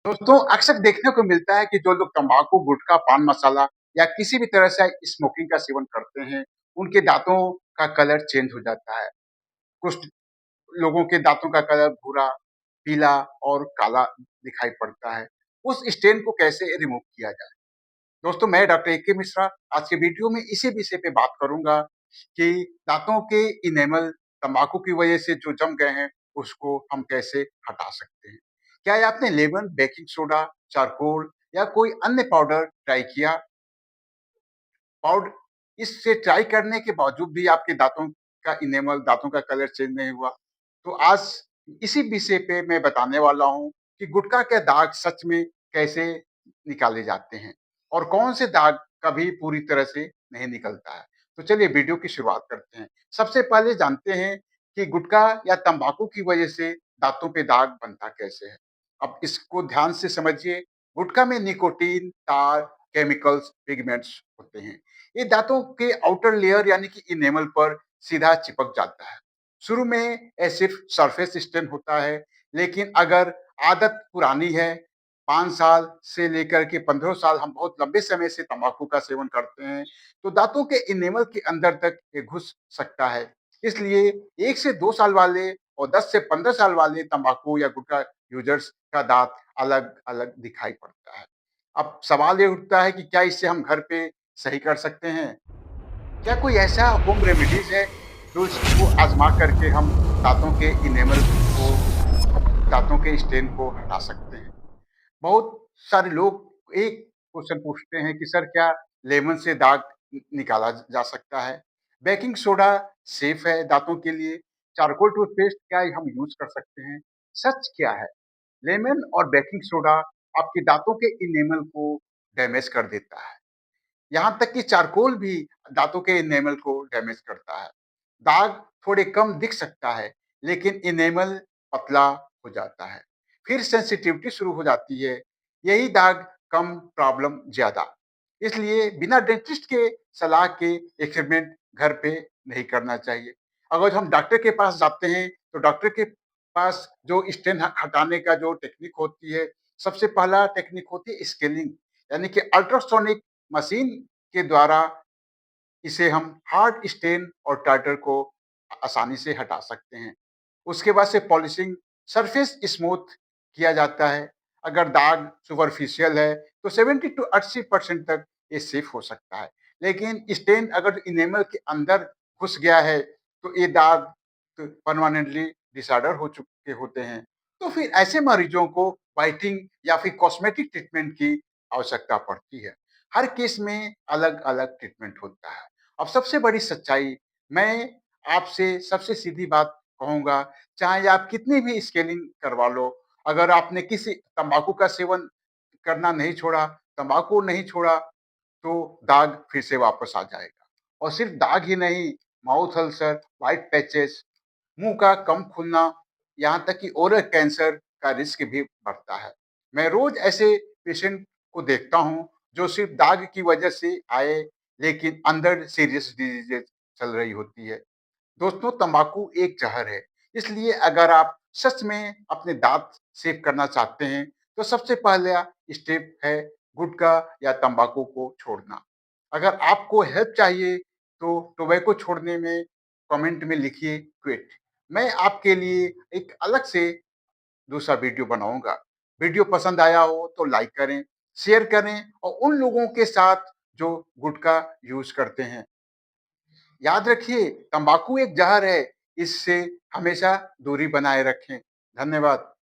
दोस्तों अक्सर देखने को मिलता है कि जो लोग तंबाकू, गुटखा, पान मसाला या किसी भी तरह से स्मोकिंग का सेवन करते हैं, उनके दांतों का कलर चेंज हो जाता है। कुछ लोगों के दांतों का कलर भूरा, पीला और काला दिखाई पड़ता है। उस स्टेन को कैसे रिमूव किया जाए? दोस्तों मैं डॉक्टर ए के मिश्रा आज के वीडियो में इसी विषय पे बात करूंगा कि दांतों के इनेमल तंबाकू की वजह से जो जम गए हैं उसको हम कैसे हटा सकते हैं। क्या ये आपने लेमन, बेकिंग सोडा, चारकोल या कोई अन्य पाउडर ट्राई किया? पाउडर इससे ट्राई करने के बावजूद भी आपके दांतों का इनेमल, दांतों का कलर चेंज नहीं हुआ। तो आज इसी विषय पे मैं बताने वाला हूँ कि गुटखा के दाग सच में कैसे निकाले जाते हैं और कौन से दाग कभी पूरी तरह से नहीं निकलता है। तो चलिए वीडियो की शुरुआत करते हैं। सबसे पहले जानते हैं कि गुटखा या तंबाकू की वजह से दांतों पे दाग बनता कैसे है। अब इसको ध्यान से समझिए। गुटखा में निकोटीन, तार, केमिकल्स, पिगमेंट्स होते हैं। ये दांतों के आउटर लेयर यानी कि इनेमल पर सीधा चिपक जाता है। शुरू में ये सिर्फ सरफेस स्टेन होता है, लेकिन अगर आदत पुरानी है, 5 साल से लेकर के 15 साल हम बहुत लंबे समय से तंबाकू का सेवन करते हैं, तो दांतों के इनेमल के अंदर तक ये घुस सकता है। इसलिए 1 से 2 साल वाले और 10 से 15 साल वाले तंबाकू या गुटखा यूजर्स का दांत अलग-अलग दिखाई पड़ता है। अब सवाल ये उठता है कि क्या इससे हम घर पे सही कर सकते हैं? क्या कोई ऐसा होम रेमेडीज है जो इसको आजमा करके हम दांतों के इनेमल को, दांतों के स्टेन को हटा सकते हैं? बहुत सारे लोग एक क्वेश्चन पूछते हैं कि सर क्या लेमन से दाग निकाला जा सकता है? बेकिंग सोडा सेफ है दांतों के लिए? चारकोल टूथपेस्ट क्या हम यूज कर सकते हैं? सच क्या है? लेमन और बेकिंग सोडा आपके दांतों के इनेमल को डैमेज कर देता है। यहाँ तक कि चारकोल भी दांतों के इनेमल को डैमेज करता है। दाग थोड़े कम दिख सकता है, लेकिन इनेमल पतला हो जाता है। फिर सेंसिटिविटी शुरू हो जाती है। यही दाग कम, प्रॉब्लम ज्यादा। इसलिए बिना डेंटिस्ट के सलाह के एक्सपेरिमेंट घर पे नहीं करना चाहिए। अगर हम डॉक्टर के पास जाते हैं तो डॉक्टर के पास जो स्टेन हटाने का जो टेक्निक होती है, सबसे पहला टेक्निक होती है स्केलिंग, यानी कि अल्ट्रासोनिक मशीन के द्वारा इसे हम हार्ड स्टेन और टार्टर को आसानी से हटा सकते हैं। उसके बाद से पॉलिशिंग, सरफेस स्मूथ किया जाता है। अगर दाग सुपरफिशियल है तो 70 टू 80% तक ये सेफ हो सकता है। लेकिन स्टेन अगर इनेमल के अंदर घुस गया है तो ये दाग तो परमानेंटली डिसऑर्डर हो चुके होते हैं। तो फिर ऐसे मरीजों को व्हाइटिंग या फिर कॉस्मेटिक ट्रीटमेंट की आवश्यकता पड़ती है। हर केस में अलग-अलग ट्रीटमेंट होता है। अब सबसे बड़ी सच्चाई, मैं आपसे सबसे सीधी बात कहूँगा, चाहे आप कितनी भी स्केलिंग करवा लो, अगर आपने किसी तंबाकू का सेवन करना नहीं छोड़ा, तंबाकू नहीं छोड़ा, तो दाग फिर से वापस आ जाएगा। और सिर्फ दाग ही नहीं, माउथ अल्सर, व्हाइट पैचेस, मुंह का कम खुलना, यहाँ तक कि ओरल कैंसर का रिस्क भी बढ़ता है। मैं रोज ऐसे पेशेंट को देखता हूँ जो सिर्फ दाग की वजह से आए, लेकिन अंदर सीरियस डिजीजेज चल रही होती है। दोस्तों तंबाकू एक जहर है, इसलिए अगर आप सच में अपने दांत सेव करना चाहते हैं तो सबसे पहला स्टेप है गुटखा या तंबाकू को छोड़ना। अगर आपको हेल्प चाहिए तो टोबैको छोड़ने में कमेंट में लिखिए क्विट। मैं आपके लिए एक अलग से दूसरा वीडियो बनाऊंगा। वीडियो पसंद आया हो तो लाइक करें, शेयर करें और उन लोगों के साथ जो गुटखा यूज करते हैं। याद रखिए तंबाकू एक जहर है, इससे हमेशा दूरी बनाए रखें। धन्यवाद।